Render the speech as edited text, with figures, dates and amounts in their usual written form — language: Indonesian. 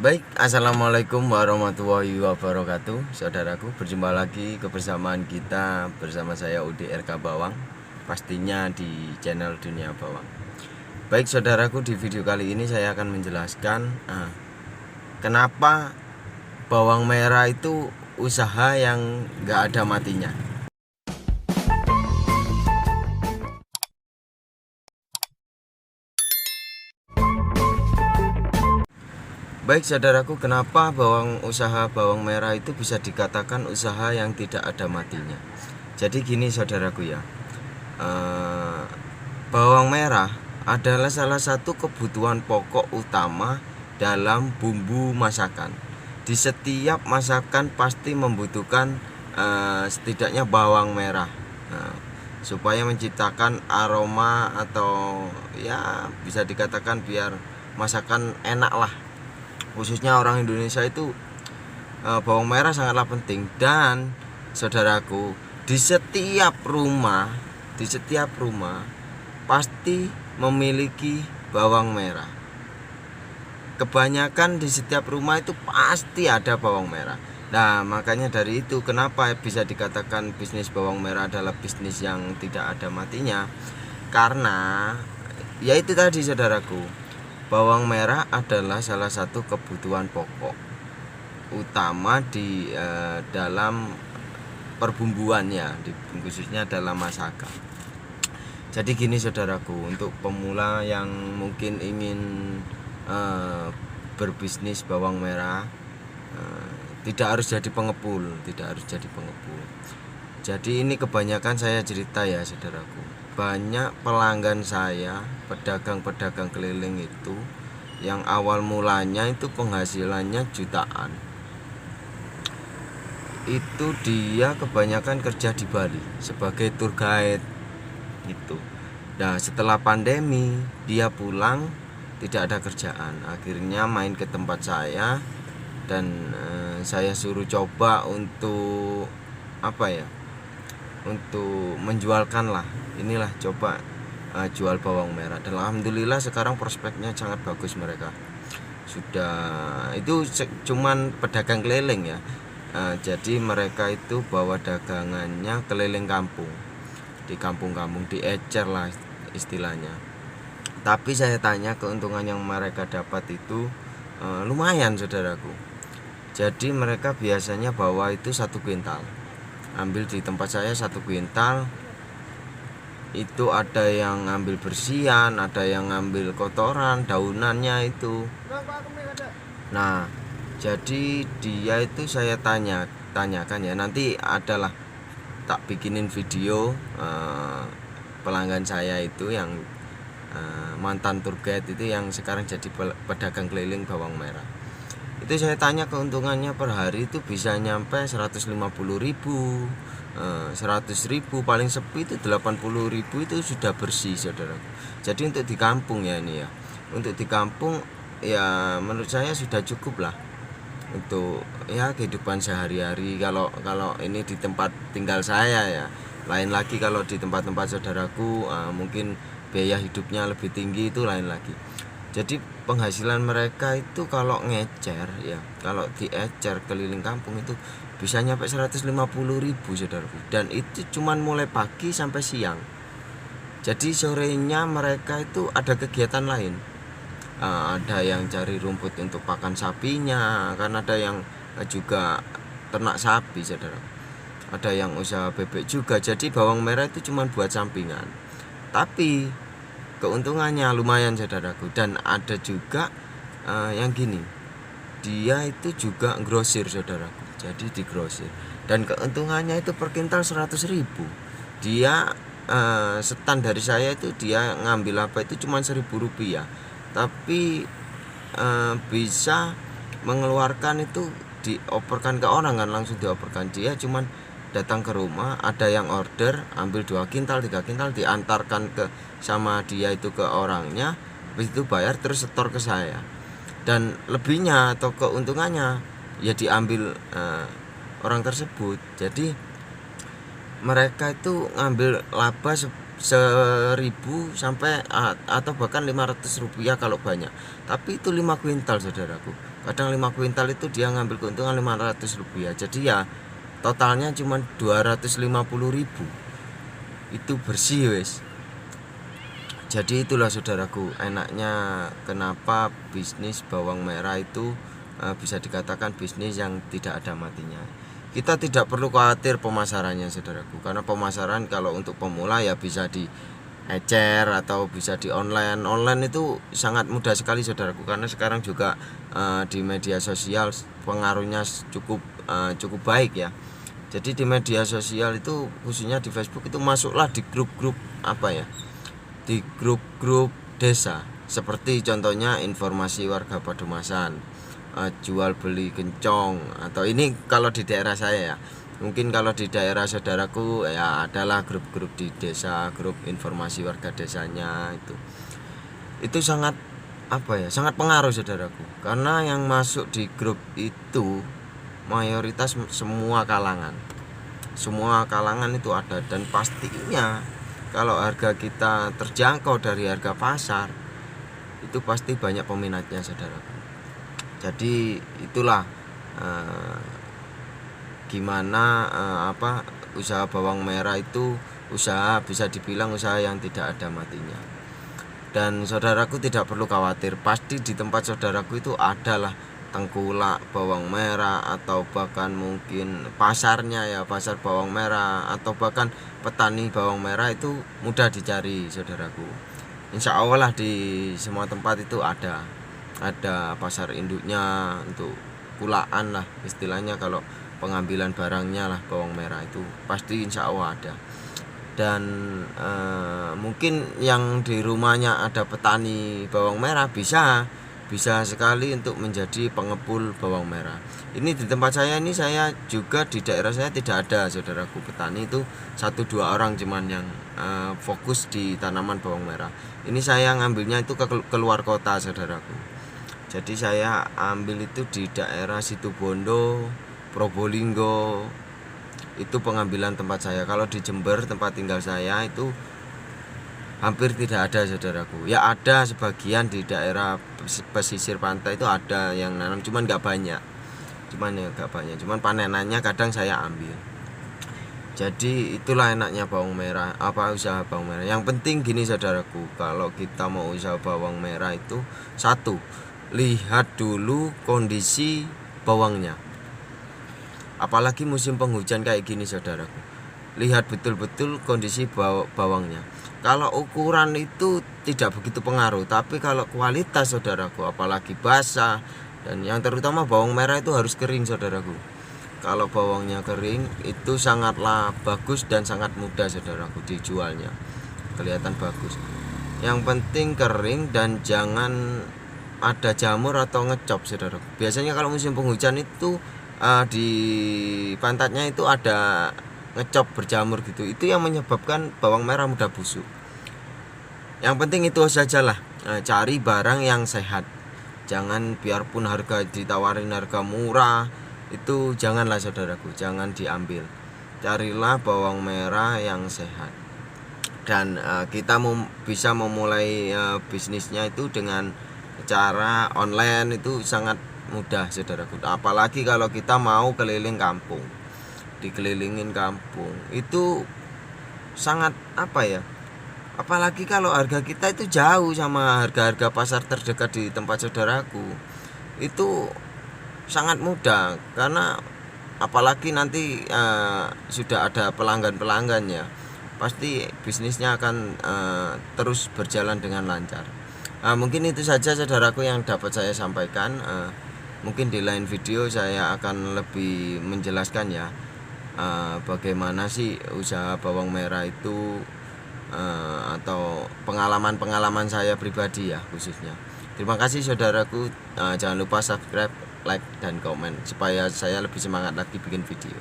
Baik, assalamualaikum warahmatullahi wabarakatuh. Saudaraku, berjumpa lagi kebersamaan kita bersama saya UDRK Bawang, pastinya di channel Dunia Bawang. Baik saudaraku, di video kali ini saya akan menjelaskan kenapa bawang merah itu usaha yang gak ada matinya. Baik saudaraku, kenapa usaha bawang merah itu bisa dikatakan usaha yang tidak ada matinya. Jadi gini saudaraku ya, bawang merah adalah salah satu kebutuhan pokok utama dalam bumbu masakan. Di setiap masakan pasti membutuhkan setidaknya bawang merah, supaya menciptakan aroma atau ya bisa dikatakan biar masakan enak lah. Khususnya orang Indonesia itu bawang merah sangatlah penting. Dan saudaraku, di setiap rumah pasti memiliki bawang merah. Kebanyakan di setiap rumah itu pasti ada bawang merah. Nah, makanya dari itu kenapa bisa dikatakan bisnis bawang merah adalah bisnis yang tidak ada matinya. Karena ya itu tadi saudaraku, bawang merah adalah salah satu kebutuhan pokok utama di dalam perbumbuannya, khususnya dalam masakan. Jadi gini saudaraku, untuk pemula yang mungkin ingin berbisnis bawang merah, tidak harus jadi pengepul. Jadi ini kebanyakan saya cerita ya saudaraku, banyak pelanggan saya, pedagang-pedagang keliling itu yang awal mulanya itu penghasilannya jutaan, itu dia kebanyakan kerja di Bali sebagai tour guide gitu. Nah, setelah pandemi dia pulang, tidak ada kerjaan, akhirnya main ke tempat saya dan saya suruh coba untuk untuk menjualkan lah, inilah coba jual bawang merah. Dan alhamdulillah sekarang prospeknya sangat bagus. Mereka sudah itu cuman pedagang keliling ya, jadi mereka itu bawa dagangannya keliling kampung, di kampung-kampung, diecer lah istilahnya. Tapi saya tanya keuntungan yang mereka dapat itu lumayan saudaraku. Jadi mereka biasanya bawa itu 1 kuintal, ambil di tempat saya 1 kuintal. Itu ada yang ngambil bersihan, ada yang ngambil kotoran, daunannya itu. Nah, jadi dia itu saya tanyakan ya, nanti adalah tak bikinin video pelanggan saya itu yang mantan tour guide itu yang sekarang jadi pedagang keliling bawang merah. Itu saya tanya keuntungannya per hari itu bisa nyampe 150.000, 100.000, paling sepi itu 80.000 itu sudah bersih saudara. Jadi untuk di kampung ya ini ya, untuk di kampung ya menurut saya sudah cukup lah untuk ya kehidupan sehari-hari. Kalau ini di tempat tinggal saya ya, lain lagi kalau di tempat-tempat saudaraku mungkin biaya hidupnya lebih tinggi, itu lain lagi. Jadi penghasilan mereka itu kalau ngecer ya, kalau diecer keliling kampung itu bisa nyampe 150.000 saudaraku. Dan itu cuman mulai pagi sampai siang. Jadi sorenya mereka itu ada kegiatan lain. Ada yang cari rumput untuk pakan sapinya, kan ada yang juga ternak sapi saudara. Ada yang usaha bebek juga. Jadi bawang merah itu cuman buat sampingan, tapi keuntungannya lumayan saudaraku. Dan ada juga yang gini, dia itu juga grosir saudaraku, jadi digrosir, dan keuntungannya itu per kintal 100.000. Dia setan dari saya itu dia ngambil apa itu cuma 1.000 rupiah, tapi bisa mengeluarkan itu, dioperkan ke orang kan, langsung dioperkan. Dia cuman datang ke rumah, ada yang order, ambil 2 kintal 3 kintal, diantarkan ke sama dia itu ke orangnya, habis itu bayar terus setor ke saya. Dan lebihnya atau keuntungannya ya diambil orang tersebut. Jadi mereka itu ngambil laba 1.000 sampai atau bahkan 500 rupiah kalau banyak, tapi itu 5 kuintal saudaraku. kadang 5 kuintal itu dia ngambil keuntungan 500 rupiah. Jadi ya totalnya cuma 250.000, itu bersih wes. Jadi itulah saudaraku, enaknya kenapa bisnis bawang merah itu bisa dikatakan bisnis yang tidak ada matinya. Kita tidak perlu khawatir pemasarannya saudaraku, karena pemasaran kalau untuk pemula ya bisa di ecer atau bisa di online. Online itu sangat mudah sekali saudaraku, karena sekarang juga di media sosial pengaruhnya cukup baik ya. Jadi di media sosial itu, khususnya di Facebook itu, masuklah di grup-grup di grup-grup desa, seperti contohnya informasi warga Padumasan, jual beli kencong, atau ini kalau di daerah saya ya. Mungkin kalau di daerah saudaraku ya adalah grup-grup di desa, grup informasi warga desanya itu sangat sangat pengaruh saudaraku, karena yang masuk di grup itu mayoritas semua kalangan itu ada, dan pastinya kalau harga kita terjangkau dari harga pasar itu pasti banyak peminatnya saudaraku. Jadi itulah gimana usaha bawang merah itu usaha, bisa dibilang usaha yang tidak ada matinya. Dan saudaraku tidak perlu khawatir, pasti di tempat saudaraku itu adalah tengkulak bawang merah, atau bahkan mungkin pasarnya ya, pasar bawang merah, atau bahkan petani bawang merah itu mudah dicari saudaraku. Insya Allah lah di semua tempat itu ada pasar induknya untuk kulaan lah istilahnya, kalau pengambilan barangnya lah bawang merah itu pasti insya Allah ada. Dan mungkin yang di rumahnya ada petani bawang merah bisa sekali untuk menjadi pengepul bawang merah. Ini di tempat saya ini, saya juga di daerah saya tidak ada saudaraku petani itu 1-2 orang cuman yang fokus di tanaman bawang merah. Ini saya ngambilnya itu ke luar kota saudaraku. Jadi saya ambil itu di daerah Situbondo, Probolinggo, itu pengambilan tempat saya. Kalau di Jember tempat tinggal saya itu hampir tidak ada saudaraku. Ya ada sebagian di daerah pesisir pantai itu ada yang nanam, cuman nggak banyak. Cuman panenannya kadang saya ambil. Jadi itulah enaknya bawang merah, usaha bawang merah. Yang penting gini saudaraku, kalau kita mau usaha bawang merah itu, satu, lihat dulu kondisi bawangnya. Apalagi musim penghujan kayak gini saudaraku, lihat betul-betul kondisi bawangnya. Kalau ukuran itu tidak begitu pengaruh, tapi kalau kualitas saudaraku, apalagi basah, dan yang terutama bawang merah itu harus kering saudaraku. Kalau bawangnya kering itu sangatlah bagus dan sangat mudah saudaraku dijualnya, kelihatan bagus. Yang penting kering dan jangan ada jamur atau ngecop saudaraku. Biasanya kalau musim penghujan itu di pantatnya itu ada ngecop berjamur gitu, itu yang menyebabkan bawang merah mudah busuk. Yang penting itu sajalah, cari barang yang sehat. Jangan, biarpun harga ditawarin harga murah, itu janganlah saudaraku, jangan diambil. Carilah bawang merah yang sehat. Dan kita bisa memulai bisnisnya itu dengan cara online, itu sangat mudah saudaraku. Apalagi kalau kita mau keliling kampung, dikelilingin kampung itu sangat apalagi kalau harga kita itu jauh sama harga-harga pasar terdekat di tempat saudaraku, itu sangat mudah. Karena apalagi nanti sudah ada pelanggan ya, pasti bisnisnya akan terus berjalan dengan lancar. Mungkin itu saja saudaraku yang dapat saya sampaikan. Mungkin di lain video saya akan lebih menjelaskan ya, bagaimana sih usaha bawang merah itu, atau pengalaman saya pribadi ya khususnya. Terima kasih saudaraku, jangan lupa subscribe, like, dan komen supaya saya lebih semangat lagi bikin video.